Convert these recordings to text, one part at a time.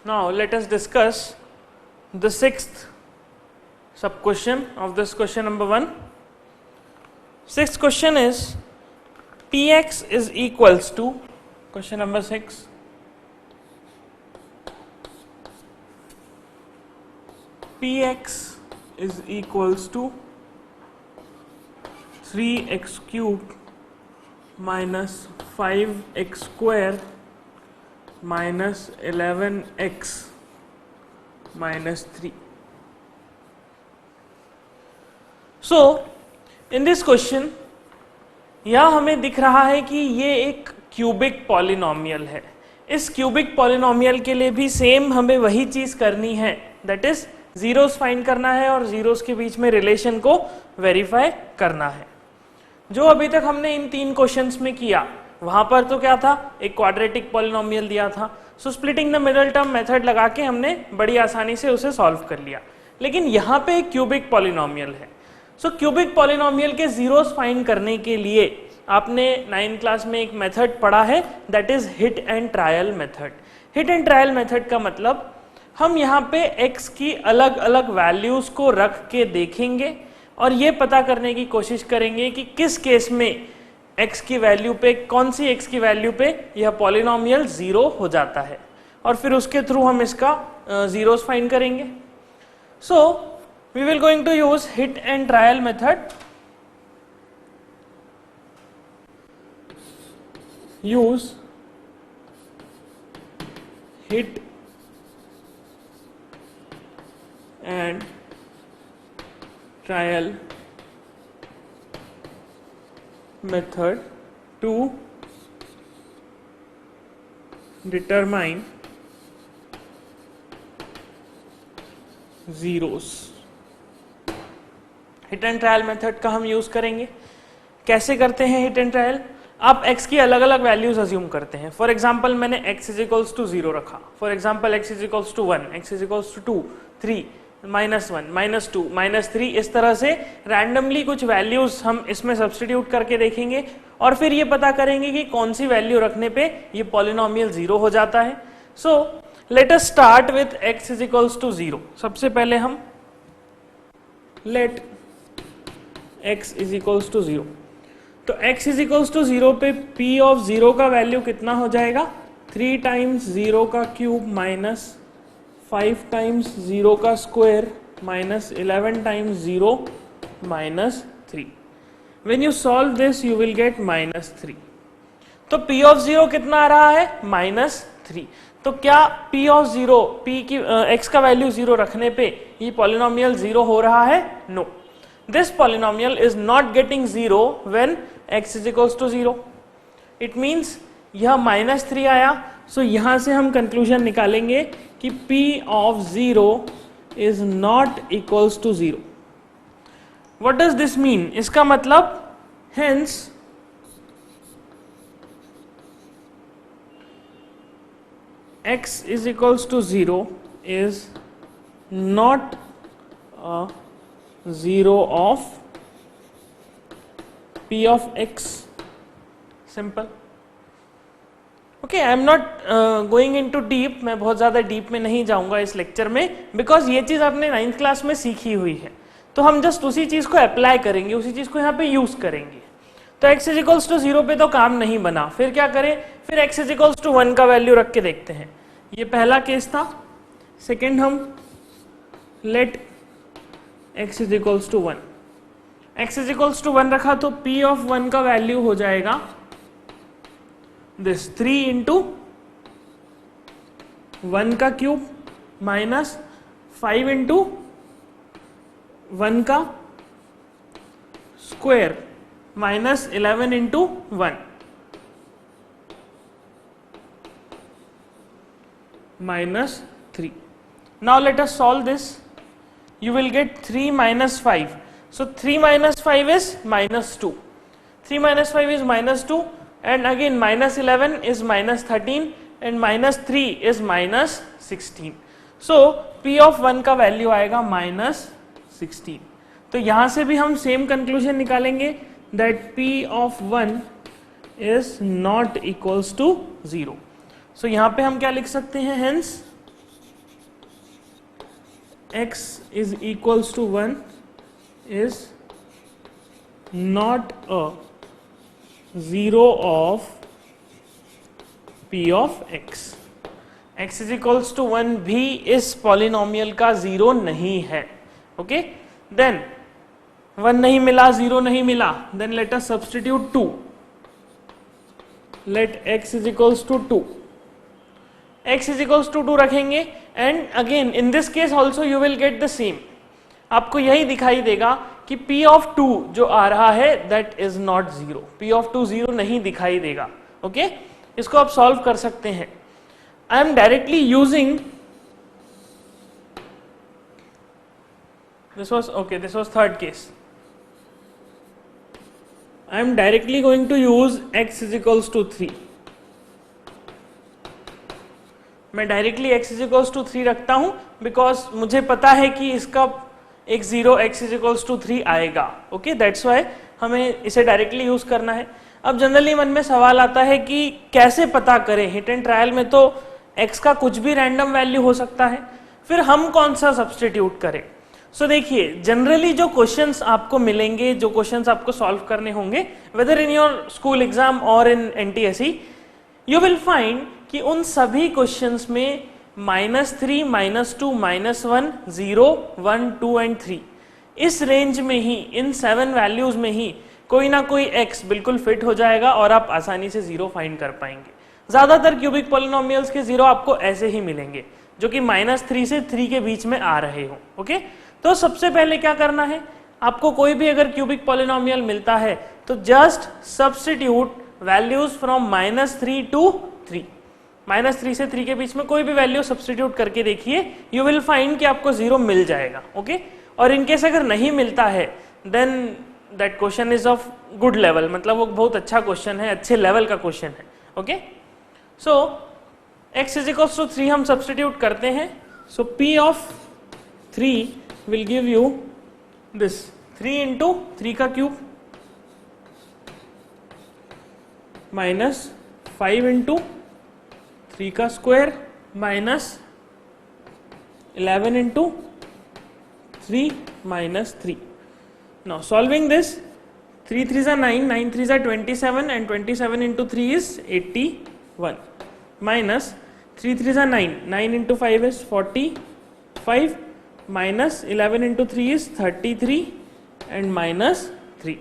Now let us discuss the sixth sub question of this question number 1. Sixth question is Px is equals to, question number 6, Px is equals to 3x cubed minus 5x square minus 11x minus 3. So in this question यह हमें दिख रहा है कि ये एक cubic polynomial है. इस क्यूबिक पॉलिनोमियल के लिए भी सेम हमें वही चीज करनी है, दैट इज जीरोस फाइंड करना है और जीरोस के बीच में रिलेशन को वेरीफाई करना है. जो अभी तक हमने इन 3 क्वेश्चंस में किया, वहां पर तो क्या था, एक क्वाड्रेटिक पॉलिनोमियल दिया था, so splitting the middle term method लगा के हमने बड़ी आसानी से उसे सॉल्व कर लिया. लेकिन यहाँ पे एक क्यूबिक पॉलिनोमियल है. सो क्यूबिक पॉलिनोमियल के जीरोस फाइंड करने के लिए आपने 9th क्लास में एक मेथड पढ़ा है, that is hit and trial method. Hit and trial method का मतलब हम यहाँ पे x की अलग अलग वैल्यूज को रख के देखेंगे और ये पता करने की कोशिश करेंगे कि किस केस में x की वैल्यू पे, कौन सी x की वैल्यू पे यह पॉलिनोमियल जीरो हो जाता है, और फिर उसके थ्रू हम इसका जीरोस फाइंड करेंगे. सो we will going to use hit and trial method. Use hit and trial method to determine zeros. Hit and trial method का हम यूज करेंगे. कैसे करते हैं हिट एंड ट्रायल? आप x की अलग अलग वैल्यूज अज्यूम करते हैं. फॉर एग्जांपल मैंने x इज इक्वल्स टू 0 रखा, for example x is equals to 1, x is equals to 2, 3, -1, -2, -3, इस तरह से रैंडमली कुछ वैल्यूज हम इसमें सब्स्टिट्यूट करके देखेंगे और फिर ये पता करेंगे कि कौन सी वैल्यू रखने पे ये पॉलिनोमियल जीरो हो जाता है. So let us start with x is equals to 0. सबसे पहले हम let x is equals to 0. तो x इज इक्वल्स टू 0 पे p ऑफ 0 का वैल्यू कितना हो जाएगा? 3 टाइम्स 0 का क्यूब माइनस 5 टाइम्स 0 का square minus 11 times 0 minus 3. When you solve this you will get -3. तो p ऑफ 0 कितना आ रहा है? -3. तो क्या p ऑफ 0, p की x का वैल्यू 0 रखने पे ये पॉलिनोमियल 0 हो रहा है? No. This polynomial is not getting 0 when x is equals to 0. It means यह -3 आया. सो यहां से हम कंक्लूजन निकालेंगे कि p of 0 is not equals to 0. What does this mean? इसका मतलब hence x is equals to 0 is not a 0 of p of x. Simple. Okay, I am not going into deep. मैं बहुत ज़्यादा deep में नहीं जाऊंगा इस lecture में, बिकॉज ये चीज़ आपने 9th क्लास में सीखी हुई है. तो हम जस्ट उसी चीज़ को अप्लाई करेंगे, उसी चीज़ को यहाँ पे यूज करेंगे. तो x इज इक्वल्स टू 0 पे तो काम नहीं बना, फिर क्या करें? फिर x इज इक्वल्स टू 1 का वैल्यू रख के देखते हैं. ये पहला केस था. सेकेंड हम let x is equals to 1. x is equals to 1 रखा तो p ऑफ 1 का वैल्यू हो जाएगा दिस 3 इंटू 1 का क्यूब माइनस 5 इंटू 1 का square minus 11 into 1 minus 3. Now let us solve this. You will get 3 minus 5. So 3 minus 5 is -2. 3 minus 5 is -2, and again minus 11 is -13 and minus 3 is -16. So p of 1 का value आएगा -16. तो यहां से भी हम same conclusion निकालेंगे that p of 1 is not equals to 0. So यहाँ पे हम क्या लिख सकते हैं? Hence x is equals to 1 is not a zero of p of x. x is equals to 1 भी इस पॉलिनोमियल का जीरो नहीं है. ओके, देन 1 नहीं मिला, 0 नहीं मिला, then let us substitute 2. Let x is equals to 2. x is equals to 2 रखेंगे and again in this case also you will get the same. आपको यही दिखाई देगा कि p of 2 जो आ रहा है that is not 0. p of 2 0 नहीं दिखाई देगा. ओके, इसको आप सॉल्व कर सकते हैं. I am directly using this was third case. I am directly going to use x is equals to 3. मैं directly x is equals to 3 रखता हूं बिकॉज मुझे पता है कि इसका एक 0 x is equals to 3 आएगा. ओके, दैट्स वाई हमें इसे डायरेक्टली यूज करना है. अब जनरली मन में सवाल आता है कि कैसे पता करें. हिट एंड ट्रायल में तो x का कुछ भी रैंडम वैल्यू हो सकता है, फिर हम कौन सा सब्स्टिट्यूट करें. सो देखिए, जनरली जो क्वेश्चंस आपको मिलेंगे, जो क्वेश्चंस आपको सॉल्व करने होंगे whether in your school exam और in NTSE, you will find कि उन सभी क्वेश्चंस में -3, -2, -1, 0, 1, 2 एंड 3 इस रेंज में ही, इन 7 वैल्यूज में ही कोई ना कोई x बिल्कुल फिट हो जाएगा और आप आसानी से 0 फाइंड कर पाएंगे. ज्यादातर क्यूबिक पॉलिनोमियल्स के 0 आपको ऐसे ही मिलेंगे जो कि -3 से 3 के बीच में आ रहे हो. ओके, तो सबसे पहले क्या करना है, आपको कोई भी अगर क्यूबिक पॉलिनोमियल मिलता है तो just substitute values from -3 to 3. -3 से 3 के बीच में कोई भी वैल्यू सब्स्टिट्यूट करके देखिए, यू विल फाइंड कि आपको 0 मिल जाएगा. ओके, और इनकेस अगर नहीं मिलता है then that question is of good level, मतलब वो बहुत अच्छा क्वेश्चन है, अच्छे लेवल का क्वेश्चन है. Okay, so x is equals to 3 हम सब्स्टिट्यूट करते हैं. सो p of 3 will give you this 3 into 3 का क्यूब minus 5 into 3 का square minus 11 into 3 minus 3. Now solving this, 3 3s are 9, 9 3s are 27 and 27 into 3 is 81 minus 3 3s are 9, 9 into 5 is 45 minus 11 into 3 is 33 and minus 3.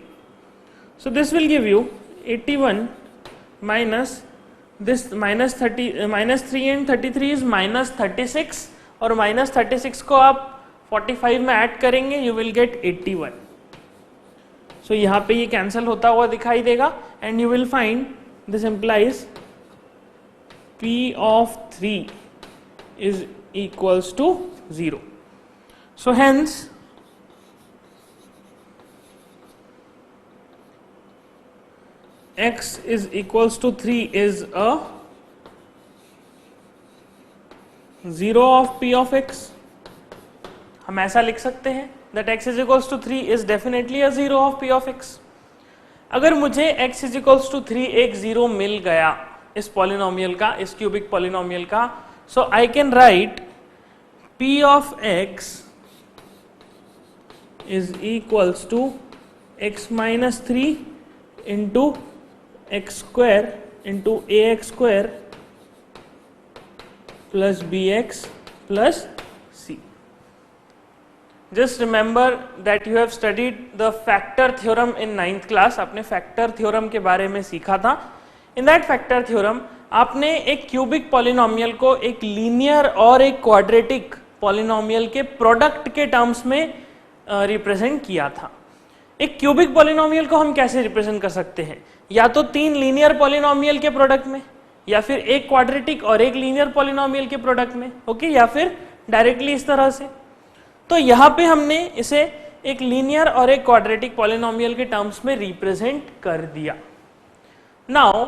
So this will give you 81 minus this minus 3 and 33 is minus 36 और minus 36 को आप 45 में add करेंगे you will get 81. So यहाँ पे ये cancel होता हुआ दिखाई देगा and you will find this implies p of 3 is equals to 0. So hence x is equals to 3 is a 0 of p of x. हम ऐसा लिख सकते हैं that x is equals to 3 is definitely a 0 of p of x. अगर मुझे x is equals to 3 एक 0 मिल गया इस पॉलिनोमियल का, इस क्यूबिक पॉलिनोमियल का, so I can write p of x is equals to x minus 3 into x square into ax square plus bx plus c. Just remember that you have studied the factor theorem in 9th class. आपने factor theorem के बारे में सीखा था. In that factor theorem आपने एक cubic polynomial को एक लीनियर और एक क्वाड्रेटिक पॉलिनोमियल के प्रोडक्ट के टर्म्स में रिप्रेजेंट किया था. एक क्यूबिक पॉलिनोमियल को हम कैसे रिप्रेजेंट कर सकते हैं, या तो 3 लीनियर पॉलिनोमियल के प्रोडक्ट में, या फिर एक क्वाड्रेटिक और एक लीनियर पॉलिनोमियल के प्रोडक्ट में. ओके, या फिर डायरेक्टली इस तरह से. तो यहाँ पे हमने इसे एक लीनियर और एक क्वाड्रेटिक पॉलिनोमियल के टर्म्स में रिप्रेजेंट कर दिया. नाउ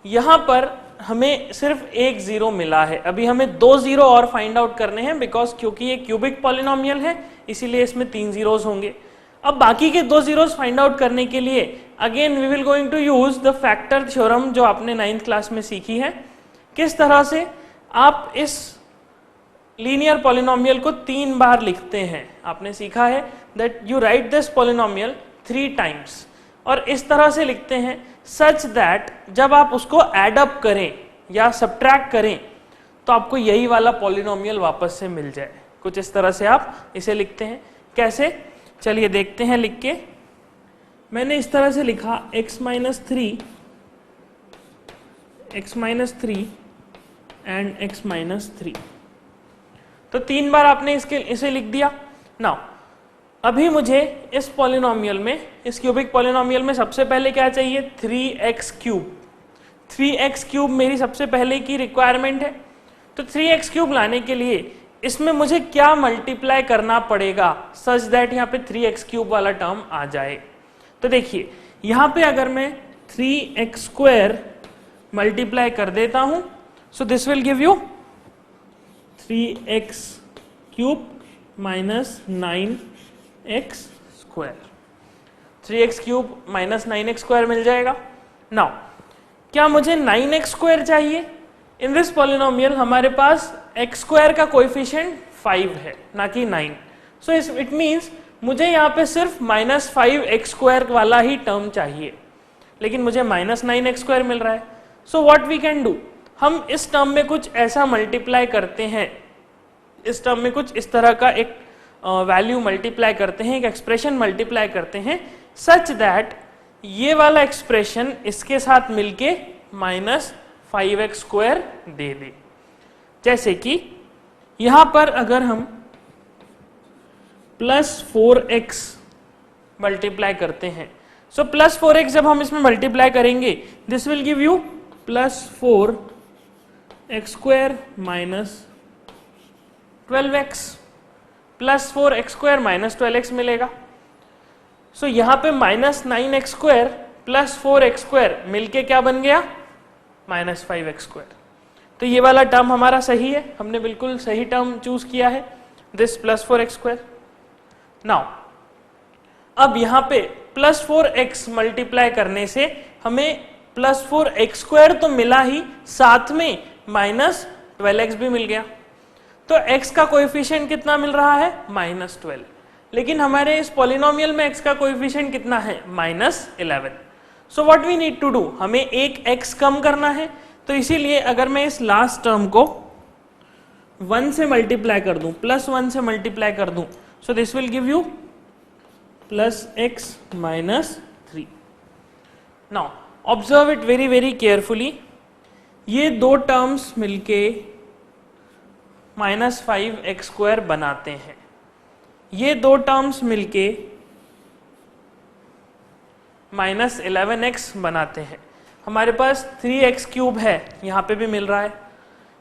यहाँ पर हमें सिर्फ एक 0 मिला है, अभी हमें 2 0 और फाइंड आउट करने हैं बिकॉज क्योंकि ये क्यूबिक पॉलिनोमियल है इसीलिए इसमें 3 zeros होंगे. अब बाकी के 2 zeros फाइंड आउट करने के लिए again we will going to use the factor theorem जो आपने 9th क्लास में सीखी है. किस तरह से आप इस लीनियर पॉलिनोमियल को 3 बार लिखते हैं। आपने सीखा है that you right this polynomial 3 times, और इस तरह से लिखते हैं सच दैट जब आप उसको एड अप करें या सब्ट्रैक्ट करें तो आपको यही वाला पॉलिनोमियल वापस से मिल जाए। कुछ इस तरह से आप इसे लिखते हैं। कैसे, चलिए देखते हैं लिख के। मैंने इस तरह से लिखा x minus three and x minus 3। तो 3 बार आपने इसे लिख दिया। नाउ अभी मुझे इस पॉलिनोमियल में, इस क्यूबिक पॉलिनोमियल में सबसे पहले क्या चाहिए, 3x क्यूब। 3x क्यूब मेरी सबसे पहले की रिक्वायरमेंट है। तो 3x क्यूब लाने के लिए इसमें मुझे क्या मल्टीप्लाई करना पड़ेगा सच दैट यहाँ पे 3x क्यूब वाला टर्म आ जाए। तो देखिए यहाँ पे अगर मैं 3x स्क्वायर मल्टीप्लाई कर देता हूं, so this will give you 3x cube minus 9x square. 3x cube minus 9x square मिल जाएगा। नाउ क्या मुझे 9x स्क्वायर चाहिए? इन दिस पॉलिनोमियल हमारे पास x स्क्वायर का कोएफिशिएंट 5 है, ना कि 9। सो इट मीन्स मुझे यहाँ पे सिर्फ माइनस 5x स्क्वायर वाला ही टर्म चाहिए, लेकिन मुझे माइनस 9x स्क्वायर मिल रहा है। So what we can do, हम इस टर्म में कुछ ऐसा मल्टीप्लाई करते हैं, इस टर्म में कुछ इस तरह का एक वैल्यू मल्टीप्लाई करते हैं, एक एक्सप्रेशन मल्टीप्लाई करते हैं सच दैट ये वाला एक्सप्रेशन इसके साथ मिलके माइनस 5x स्क्वायर दे दे। जैसे कि यहां पर अगर हम प्लस 4x मल्टीप्लाई करते हैं, सो प्लस 4x जब हम इसमें मल्टीप्लाई करेंगे this will give you plus 4x square minus 12x, plus 4x square minus 12x मिलेगा। सो यहां पे minus 9x square plus 4x square मिलके क्या बन गया, माइनस 5x स्क्वायर। तो ये वाला टर्म हमारा सही है, हमने बिल्कुल सही टर्म चूज किया है, this plus 4x square. Now अब यहां पे प्लस 4x मल्टीप्लाई करने से हमें प्लस 4x स्क्वायर तो मिला ही, साथ में माइनस 12x भी मिल गया। तो x का कोएफिशिएंट कितना मिल रहा है, माइनस 12, लेकिन हमारे इस पॉलिनोमियल में x का कोएफिशिएंट कितना है, minus 11। So what we need to do, हमें एक x कम करना है। तो इसीलिए अगर मैं इस लास्ट टर्म को 1 से मल्टीप्लाई कर दूं, प्लस 1 से मल्टीप्लाई कर दूं, सो this will give you plus x minus 3। Now observe it very very carefully, ये दो टर्म्स मिलके माइनस 5x स्क्वायर बनाते हैं, ये दो टर्म्स मिलके माइनस 11x बनाते हैं। हमारे पास 3x क्यूब है, यहाँ पे भी मिल रहा है,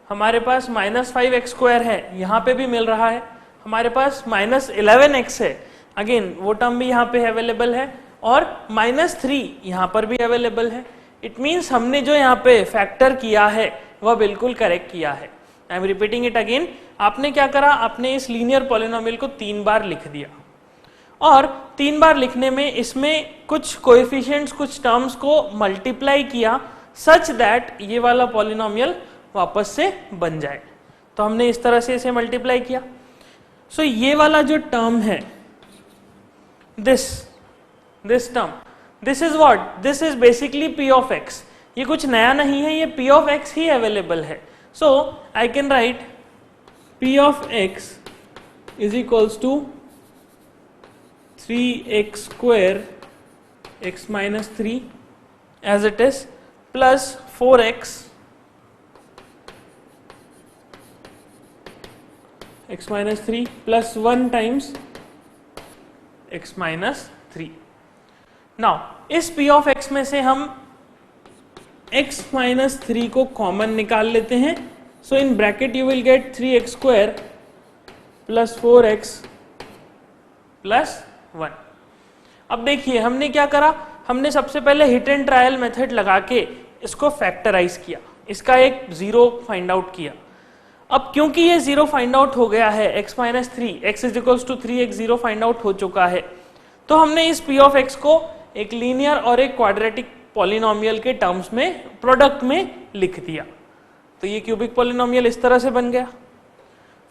हमारे पास माइनस 5x स्क्वायर है, यहाँ पे भी मिल रहा है, हमारे पास माइनस 11x है, अगेन वो टर्म भी यहाँ पे अवेलेबल है, और माइनस 3 यहाँ पर भी अवेलेबल है। इट मीन्स हमने जो यहाँ पे फैक्टर किया है वह बिल्कुल करेक्ट किया है। I am repeating it again, आपने क्या करा, आपने इस लीनियर पॉलिनोमियल को 3 बार लिख दिया, और 3 बार लिखने में इसमें कुछ कोएफिशिएंट्स, कुछ टर्म्स को मल्टीप्लाई किया सच दैट ये वाला पॉलिनोमियल वापस से बन जाए। तो हमने इस तरह से इसे मल्टीप्लाई किया। सो ये वाला जो टर्म है, this term, this is what, this is basically p of x। ये कुछ नया नहीं है, ये p ऑफ x ही अवेलेबल है। So I can write p of x is equals to 3x square x minus 3 as it is plus 4x x minus 3 plus 1 times x minus 3। Now इस p of x में से हम x minus 3 को common निकाल लेते हैं। So in bracket you will get 3x square plus 4x plus 1। अब देखिए हमने क्या करा, हमने सबसे पहले हिट एंड ट्रायल मेथड लगा के इसको फैक्टराइज किया, इसका एक जीरो फाइंड आउट किया। अब क्योंकि ये जीरो फाइंड आउट हो गया है, x minus 3, x is equals to 3x zero find out हो चुका है, तो हमने इस p ऑफ x को एक लीनियर और एक क्वाड्रेटिक पॉलिनोमियल के टर्म्स में, प्रोडक्ट में लिख दिया। तो ये क्यूबिक पॉलिनोमियल इस तरह से बन गया।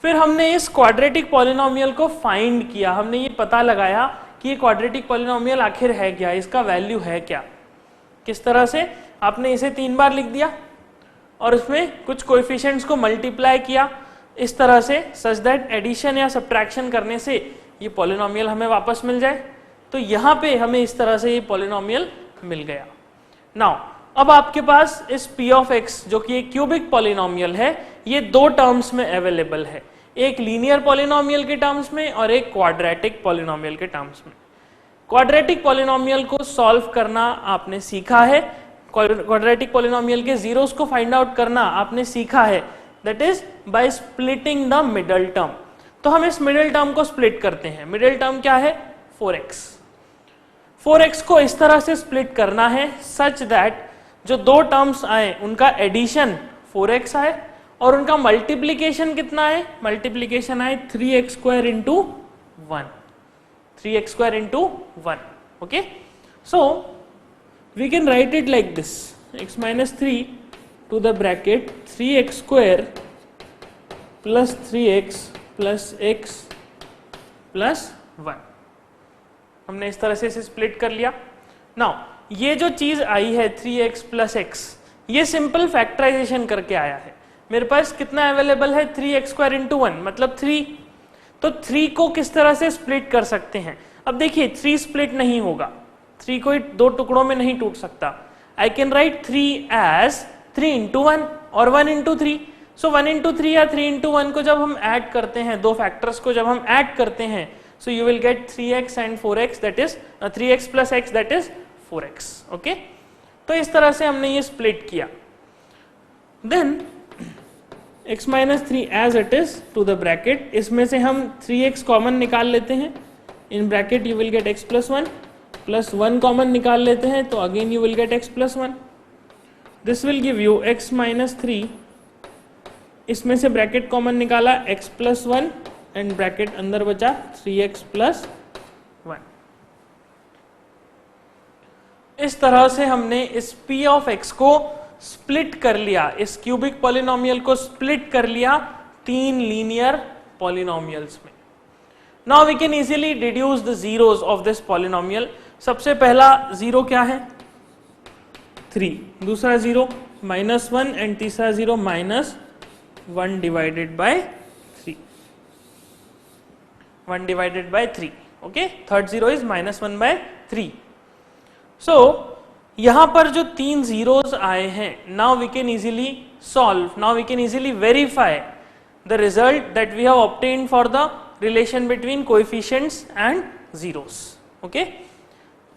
फिर हमने इस क्वाड्रेटिक पॉलिनोमियल को फाइंड किया, हमने ये पता लगाया कि ये क्वाड्रेटिक पॉलिनोमियल आखिर है क्या, इसका वैल्यू है क्या। किस तरह से? आपने इसे 3 बार लिख दिया और उसमें कुछ कोएफिशिएंट्स को मल्टीप्लाई किया इस तरह से, सच दैट एडिशन या सब्ट्रैक्शन करने से ये पॉलिनोमियल हमें वापस मिल जाए। तो यहाँ पे हमें इस तरह से ये पॉलिनोमियल मिल गया। नाउ अब आपके पास इस p ऑफ x जो कि एक क्यूबिक पॉलिनोमियल है, ये 2 टर्म्स में अवेलेबल है, एक लीनियर पॉलिनोमियल के टर्म्स में और एक क्वाड्रेटिक पॉलिनोमियल के टर्म्स में। क्वाड्रेटिक पॉलिनोमियल को सॉल्व करना आपने सीखा है, क्वाड्रेटिक पॉलिनोमियल के जीरोस को फाइंड आउट करना आपने सीखा है, that is by splitting the middle term. तो हम इस मिडिल टर्म को स्प्लिट करते हैं। मिडिल टर्म क्या है? 4x। 4x को इस तरह से स्प्लिट करना है सच दैट जो 2 टर्म्स आए उनका एडिशन 4x आए और उनका मल्टीप्लीकेशन कितना आए? मल्टीप्लीकेशन आए 3x square into 1, 3x square into 1। Okay, so we can write it like this, x minus 3 to the bracket 3x square plus 3x plus x plus 1। हमने इस तरह से इसे स्प्लिट कर लिया। नाउ ये जो चीज आई है 3x प्लस x, ये सिंपल फैक्टराइजेशन करके आया है। मेरे पास कितना अवेलेबल है? 3x स्क्वायर इंटू 1 मतलब 3। तो 3 को किस तरह से स्प्लिट कर सकते हैं? अब देखिए 3 स्प्लिट नहीं होगा, 3 कोई 2 टुकड़ों में नहीं टूट सकता। I can write 3 as 3 into 1 और 1 इंटू 3। सो 1 इंटू 3 या 3 इंटू 1 को जब हम ऐड करते हैं, 2 फैक्टर्स को जब हम ऐड करते हैं, so you will get 3x and 4x, that is 3x plus x, that is 4x. okay? तो इस तरह से हमने ये स्प्लिट किया। then x minus 3 as it is to the bracket, इसमें से हम 3x कॉमन निकाल लेते हैं, in bracket you will get x plus 1 plus 1 common निकाल लेते हैं तो again you will get x plus 1. this will give you x minus 3, इसमें से ब्रैकेट कॉमन निकाला x plus 1 एंड ब्रैकेट अंदर बचा 3x प्लस 1। इस तरह से हमने इस p ऑफ x को स्प्लिट कर लिया, इस क्यूबिक पॉलिनोमियल को स्प्लिट कर लिया 3 लीनियर पॉलिनोमियल्स में। Now we can easily deduce the zeros of this polynomial. सबसे पहला जीरो क्या है? 3, दूसरा जीरो -1 एंड तीसरा zero -1 divided by 1 divided by 3. okay, third zero is -1 by 3. so यहां पर जो 3 zeros आए हैं, now we can easily solve, now we can easily verify the result that we have obtained for the relation between coefficients and zeros. okay,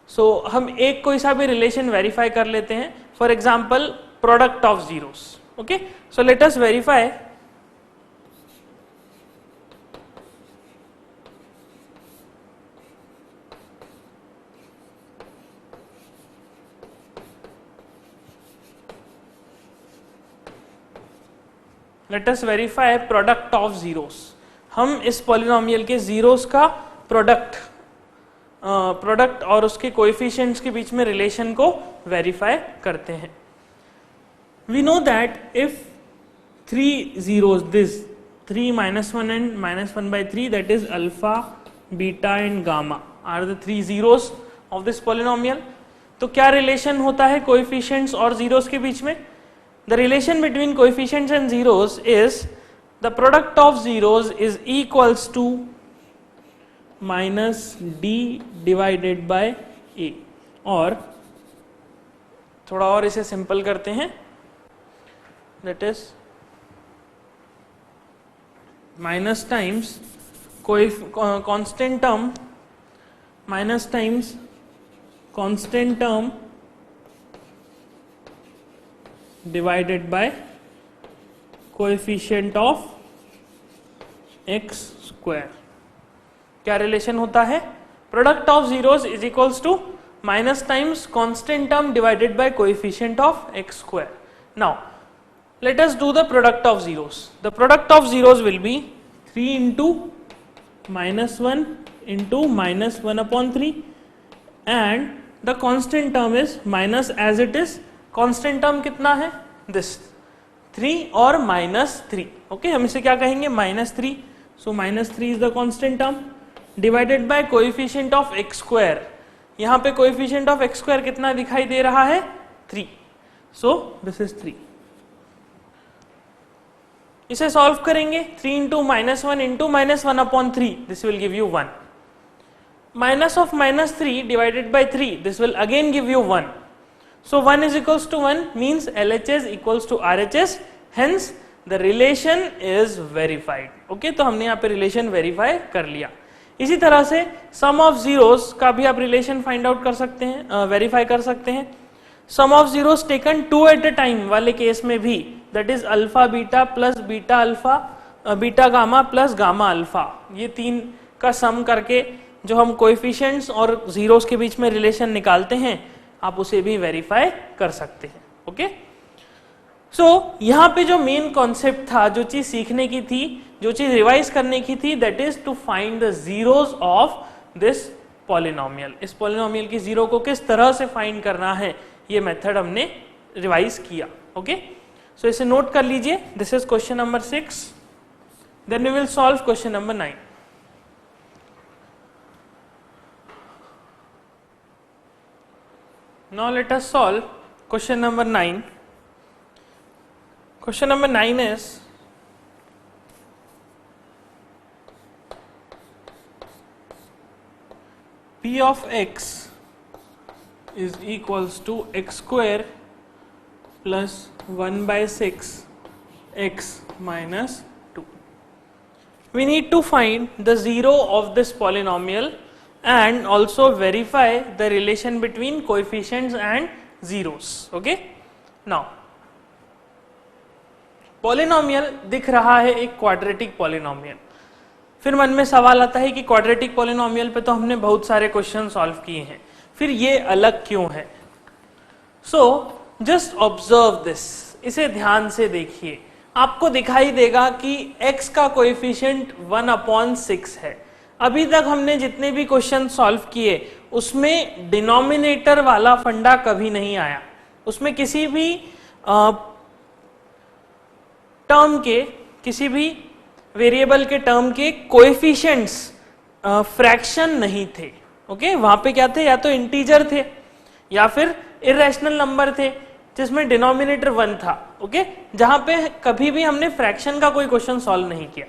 so हम एक कोई सा भी relation verify कर लेते हैं, for example product of zeros. okay, so let us verify let us verify product of zeros. हम इस पॉलिनोमियल के जीरोस का प्रोडक्ट और उसके कोएफिशिएंट्स के बीच में रिलेशन को वेरीफाई करते हैं। We know that if 3 zeros, this 3 -1 and -1 by 3, that is alpha, beta and gamma are the 3 zeros of this polynomial. तो क्या रिलेशन होता है कोएफिशिएंट्स और जीरोस के बीच में? The relation between coefficients and zeros is the product of zeros is equals to minus d divided by a, और थोड़ा और इसे सिंपल करते हैं, that is minus times constant term minus times constant term divided by coefficient of x square. क्या relation होता है? Product of zeros is equals to minus times constant term divided by coefficient of x square. Now let us do the product of zeros. The product of zeros will be 3 into -1 into -1 upon 3 and the constant term is minus as it is. constant term कितना है? this 3 और -3, okay, हम इसे क्या कहेंगे, -3, सो -3 is the constant term divided by coefficient of x square, यहाँ पे coefficient of x square कितना दिखाई दे रहा है, 3, सो दिस इज 3। इसे सॉल्व करेंगे, 3 into -1 into -1/3, this will give you 1, minus of -3 divided by 3, this will again give you 1, so 1 is equals to 1 means LHS equals to RHS, hence the relation is verified, okay, तो हमने यहाँ पे relation verify कर लिया। इसी तरह से sum of zeros का भी आप relation find out कर सकते हैं, verify कर सकते हैं। sum of zeros taken 2 at a time वाले केस में भी, that is alpha beta plus beta alpha, beta gamma plus gamma alpha, ये तीन का सम करके जो हम कोएफिशिएंट्स और जीरोस के बीच में रिलेशन निकालते हैं, आप उसे भी वेरीफाई कर सकते हैं, ओके। सो यहाँ पे जो मेन कॉन्सेप्ट था, जो चीज सीखने की थी, जो चीज रिवाइज करने की थी, that is to find the zeros of this polynomial. इस पॉलिनोमियल की जीरो को किस तरह से फाइंड करना है, ये मेथड हमने रिवाइज किया, ओके। सो इसे नोट कर लीजिए, this is question number 6, then we will solve question number 9। Now let us solve question number 9. Question number 9 is P of x is equals to x square plus 1 by 6 x minus 2. We need to find the zero of this polynomial and also verify the relation between coefficients and zeros, okay। now polynomial दिख रहा है एक quadratic polynomial, फिर मन में सवाल आता है कि quadratic polynomial पे तो हमने बहुत सारे क्वेश्चन सॉल्व किए हैं, फिर ये अलग क्यों है। so just observe this, इसे ध्यान से देखिए, आपको दिखाई देगा कि x का कोएफिशिएंट 1/6 है। अभी तक हमने जितने भी क्वेश्चन सॉल्व किए उसमें डिनोमिनेटर वाला फंडा कभी नहीं आया, उसमें किसी भी टर्म के, किसी भी वेरिएबल के टर्म के कोएफिशिएंट्स फ्रैक्शन नहीं थे, ओके। वहां पे क्या थे, या तो इंटीजर थे या फिर इरेशनल नंबर थे जिसमें डिनोमिनेटर 1 था, ओके, जहां पे कभी भी हमने फ्रैक्शन का कोई क्वेश्चन सॉल्व नहीं किया।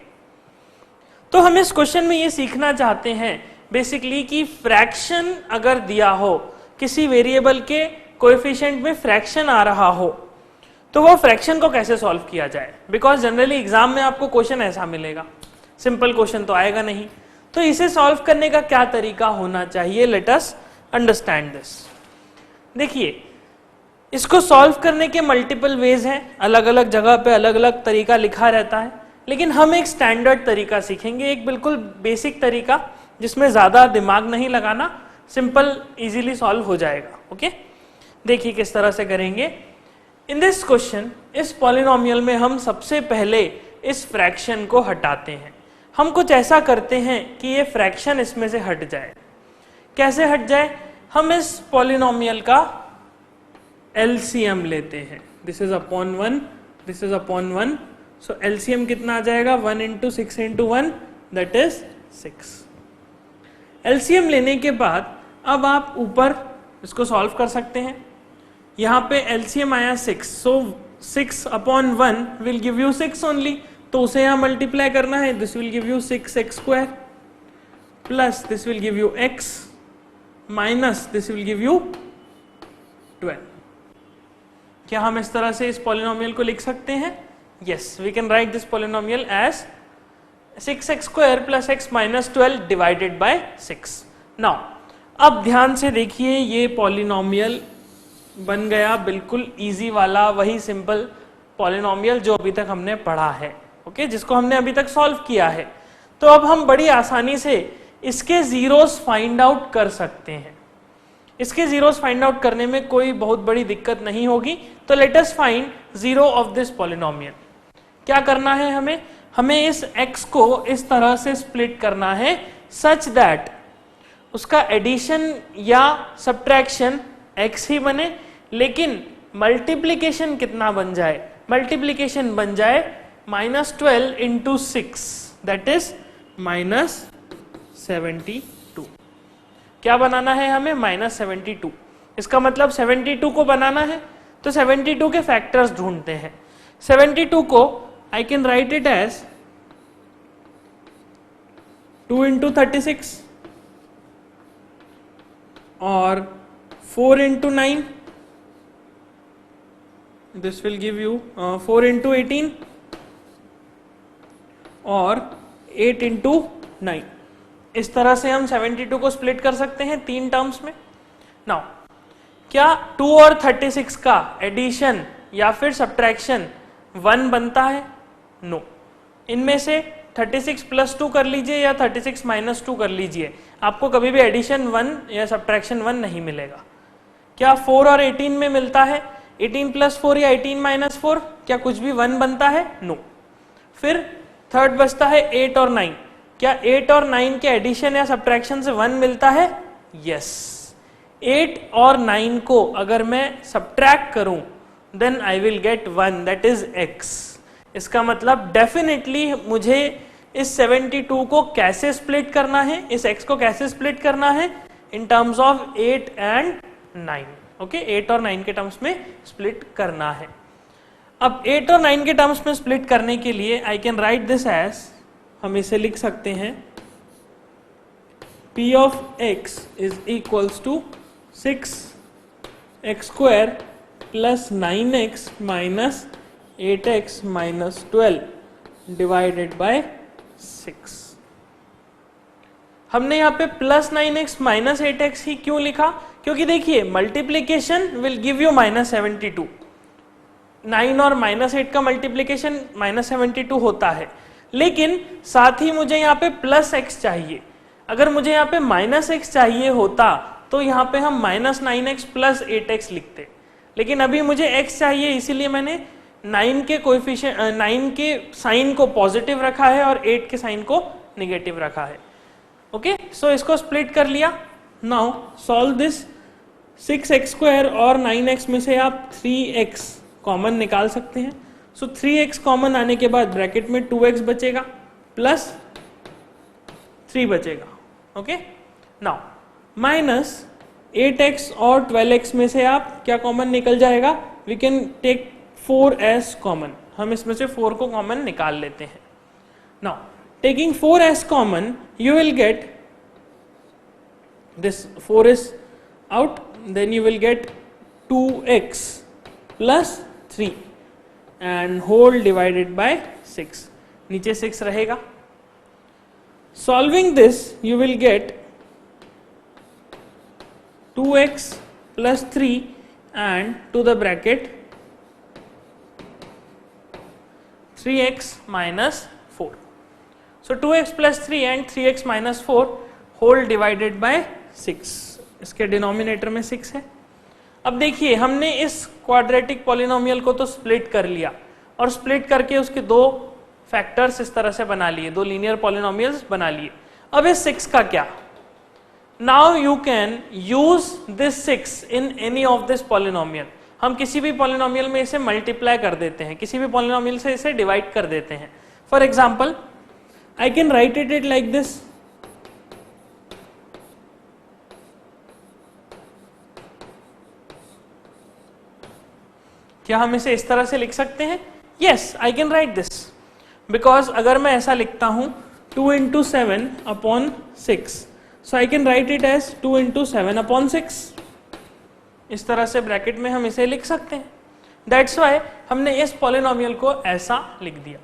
तो हम इस क्वेश्चन में ये सीखना चाहते हैं बेसिकली कि फ्रैक्शन अगर दिया हो, किसी वेरिएबल के कोएफिशिएंट में फ्रैक्शन आ रहा हो, तो वो फ्रैक्शन को कैसे सॉल्व किया जाए, बिकॉज जनरली एग्जाम में आपको क्वेश्चन ऐसा मिलेगा, सिंपल क्वेश्चन तो आएगा नहीं। तो इसे सॉल्व करने का क्या तरीका होना चाहिए, लेट अस अंडरस्टैंड दिस। देखिए, इसको सॉल्व करने के मल्टीपल वेज हैं, अलग अलग जगह पे अलग अलग तरीका लिखा रहता है, लेकिन हम एक स्टैंडर्ड तरीका सीखेंगे, एक बिल्कुल बेसिक तरीका जिसमें ज्यादा दिमाग नहीं लगाना, सिंपल इजीली सॉल्व हो जाएगा, ओके। देखिए किस तरह से करेंगे। इन दिस क्वेश्चन, इस पॉलिनोमियल में हम सबसे पहले इस फ्रैक्शन को हटाते हैं। हम कुछ ऐसा करते हैं कि ये फ्रैक्शन इसमें से हट जाए। कैसे हट जाए, हम इस पॉलिनोमियल का एलसीएम लेते हैं, this is upon 1, this is upon 1, so LCM कितना आ जाएगा, 1 into 6 into 1, that is 6। LCM लेने के बाद अब आप ऊपर इसको सॉल्व कर सकते हैं। यहाँ पे एलसीएम आया 6, सो 6 upon 1 will give you 6 only, तो उसे यहाँ मल्टीप्लाई करना है, this will give you 6x square plus this will give you x minus this will give you 12। क्या हम इस तरह से इस पॉलिनोमियल को लिख सकते हैं? Yes, we can write this polynomial as 6x square plus x minus 12 divided by 6. Now, अब ध्यान से देखिए, ये पॉलिनोमियल बन गया बिल्कुल इजी वाला, वही सिंपल पॉलिनोमियल जो अभी तक हमने पढ़ा है, ओके, जिसको हमने अभी तक सॉल्व किया है। तो अब हम बड़ी आसानी से इसके जीरोस फाइंड आउट कर सकते हैं। इसके जीरोस फाइंड आउट करने में कोई बहुत बड़ी दिक्कत नहीं होगी। तो let us find zero of this polynomial. क्या करना है हमें? हमें इस x को इस तरह से स्प्लिट करना है सच दैट उसका एडिशन या सब्ट्रैक्शन x ही बने, लेकिन मल्टीप्लिकेशन कितना बन जाए? मल्टीप्लीकेशन बन जाए -12 इंटू 6 दैट इज -72। क्या बनाना है हमें? -72। इसका मतलब 72 को बनाना है तो 72 के फैक्टर्स ढूंढते हैं। 72 को I can write it as 2 into 36 और 4 into 9, this will give you 4 into 18 और 8 into 9। इस तरह से हम 72 को स्प्लिट कर सकते हैं 3 टर्म्स में। नाउ क्या 2 और 36 का एडिशन या फिर सब्ट्रैक्शन 1 बनता है? नो। इनमें से 36 प्लस 2 कर लीजिए या 36 माइनस 2 कर लीजिए, आपको कभी भी एडिशन 1 या सब्ट्रैक्शन 1 नहीं मिलेगा। क्या 4 और 18 में मिलता है? 18 प्लस 4 या 18 माइनस 4, क्या कुछ भी 1 बनता है? नो। फिर थर्ड बचता है 8 और 9। क्या 8 और 9 के एडिशन या सब्ट्रैक्शन से 1 मिलता है? यस। 8 और 9 को अगर मैं सब्ट्रैक्ट करूं then I will get 1 that is x। इसका मतलब डेफिनेटली मुझे इस 72 को कैसे स्प्लिट करना है, इस x को कैसे स्प्लिट करना है? In terms of 8 and 9। Okay, 8 और 9 के टर्म्स में स्प्लिट करना है। अब 8 और 9 के टर्म्स में स्प्लिट करने के लिए I can write this as, हम इसे लिख सकते हैं p of x is equals to 6x square plus 9x minus 8x minus 12 divided by 6। हमने यहाँ पे प्लस 9x माइनस 8x ही क्यों लिखा? क्योंकि देखिए मल्टीप्लीकेशन विल गिव यू -72। 9 और -8 का मल्टीप्लीकेशन -72 होता है, लेकिन साथ ही मुझे यहाँ पे प्लस x चाहिए। अगर मुझे यहाँ पे -x चाहिए होता तो यहाँ पे हम -9x प्लस 8x लिखते, लेकिन अभी मुझे x चाहिए, इसीलिए मैंने 9 के कोएफिशिएंट 9 के साइन को पॉजिटिव रखा है और 8 के साइन को निगेटिव रखा है। ओके, सो इसको स्प्लिट कर लिया। Now solve this. 6x square और 9x में से आप 3x कॉमन निकाल सकते हैं। सो 3x कॉमन आने के बाद ब्रैकेट में 2x बचेगा प्लस 3 बचेगा। ओके, नाउ माइनस 8x और 12x में से आप क्या कॉमन निकल जाएगा? We can take 4 as common. हम इसमें से 4 को कॉमन निकाल लेते हैं। Now taking 4 as common, you will get this 4 is out, then you will get 2x plus 3 and whole divided by 6। नीचे 6 रहेगा। Solving this, you will get 2x plus 3 and to the bracket 3x minus 4। So 2x plus 3 and 3x minus 4 whole divided by 6। इसके denominator में 6 है। अब देखिए हमने इस quadratic polynomial को तो स्प्लिट कर लिया और स्प्लिट करके उसके दो फैक्टर्स इस तरह से बना लिए, दो लीनियर पॉलिनोमियल्स बना लिए। अब इस 6 का क्या? Now you can use this 6 in any of this polynomial. हम किसी भी पॉलिनोमियल में इसे मल्टीप्लाई कर देते हैं, किसी भी पॉलिनोमियल से इसे डिवाइड कर देते हैं। For example I can write it like this. क्या हम इसे इस तरह से लिख सकते हैं? Yes, I can write this. Because अगर मैं ऐसा लिखता हूं 2 into 7 upon 6, so I can write it as 2 into 7 upon 6। इस तरह से ब्रैकेट में हम इसे लिख सकते हैं। That's why हमने इस पॉलिनोमियल को ऐसा लिख दिया।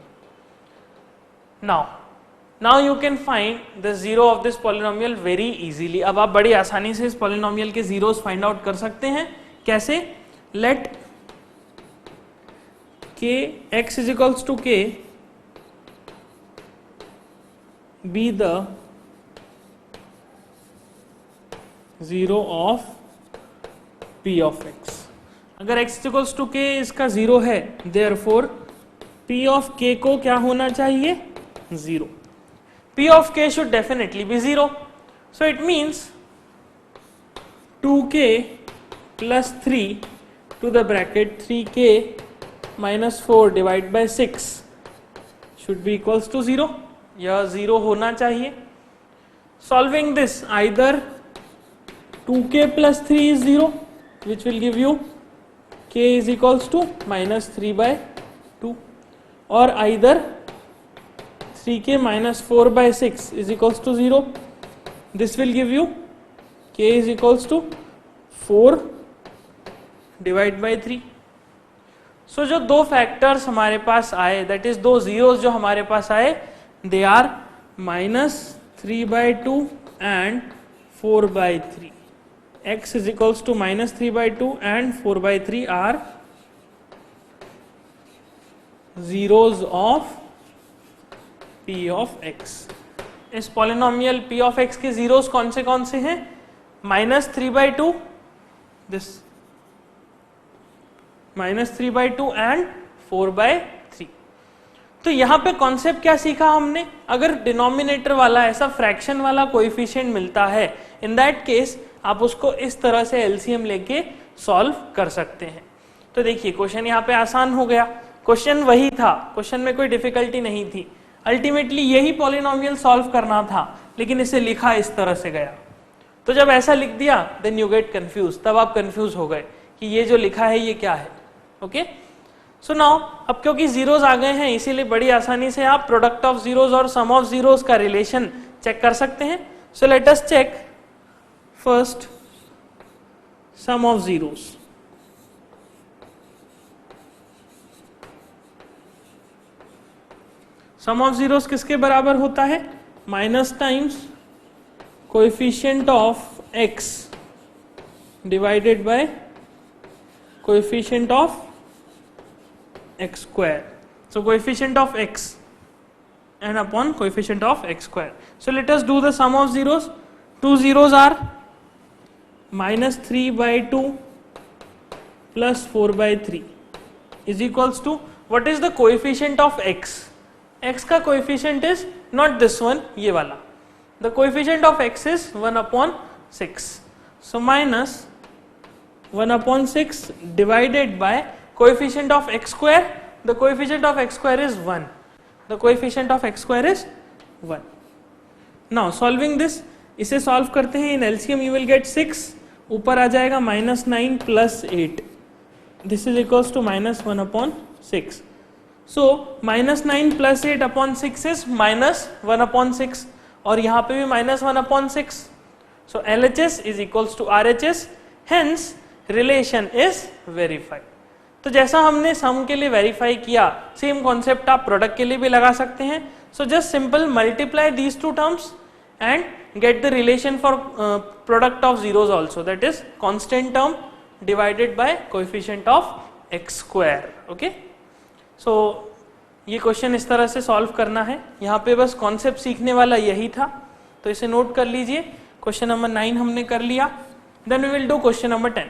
Now you can find the zero of this polynomial very easily। अब आप बड़ी आसानी से इस पॉलिनोमियल के जीरोस फाइंड आउट कर सकते हैं। कैसे? Let k x is equals to k be the zero of p of x। अगर x is equals to k इसका जीरो है, therefore p of k को क्या होना चाहिए? Zero. P of k should definitely be 0. So it means 2k plus 3 to the bracket 3k -4 divide by 6 should be equals to 0, यह 0 होना चाहिए. Solving this either 2k plus 3 is 0 which will give you k is equals to -3 by 2, or either 3k minus 4 by 6 is equals to 0. This will give you k is equals to 4 divide by 3. सो जो दो factors हमारे पास आए, that is दो zeros जो हमारे पास आए, they are -3/2 and 4/3. x is equals to -3/2 and 4/3 are zeros of p of x. इस पॉलिनोमियल p of x के जीरोस कौन से हैं? -3/2, दिस -3/2 एंड 4/3. तो यहां पे कॉन्सेप्ट क्या सीखा हमने? अगर डिनोमिनेटर वाला ऐसा फ्रैक्शन वाला कोएफिशिएंट मिलता है, इन दैट केस आप उसको इस तरह से एलसीएम लेके सॉल्व कर सकते हैं. तो देखिए क्वेश्चन यहाँ पे आसान हो गया. क्वेश्चन वही था, क्वेश्चन में कोई डिफिकल्टी नहीं थी. अल्टीमेटली यही पॉलिनोमियल सॉल्व करना था, लेकिन इसे लिखा इस तरह से गया. तो जब ऐसा लिख दिया देन यू गेट कंफ्यूज, तब आप कंफ्यूज हो गए कि ये जो लिखा है ये क्या है. ओके, सो नाउ अब क्योंकि जीरोस आ गए हैं, इसीलिए बड़ी आसानी से आप प्रोडक्ट ऑफ जीरोस और सम ऑफ जीरोस का रिलेशन चेक कर सकते हैं. So let us check first sum of zeros. Sum of zeros किसके बराबर होता है? Minus times coefficient of x divided by coefficient of x square. So coefficient of x and upon coefficient of x square. So let us do the sum of zeros. Two zeros are -3/2 plus 4/3 is equals to, what is the coefficient of x? x का coefficient is not this one, ये वाला. The coefficient of x is 1/6. So minus 1/6 divided by coefficient of x square. The coefficient of x square is 1. The coefficient of x square is 1. Now solving this, इसे solve करते हैं. इन LCM you will get 6, ऊपर आ जाएगा -9 plus 8. This is equals to -1/6. So -9 plus 8/6 is -1/6, और यहाँ पे भी -1/6. So LHS is equals to RHS. Hence relation is verified. तो जैसा हमने सम के लिए वेरीफाई किया, सेम कॉन्सेप्ट आप प्रोडक्ट के लिए भी लगा सकते हैं. So just simple multiply these two terms and get the relation for product of zeros also, that is constant term divided by coefficient of x square. Okay, so ये question इस तरह से सॉल्व करना है. यहाँ पे बस कॉन्सेप्ट सीखने वाला यही था, तो इसे नोट कर लीजिए. क्वेश्चन नंबर 9 हमने कर लिया. Then we will do question number 10.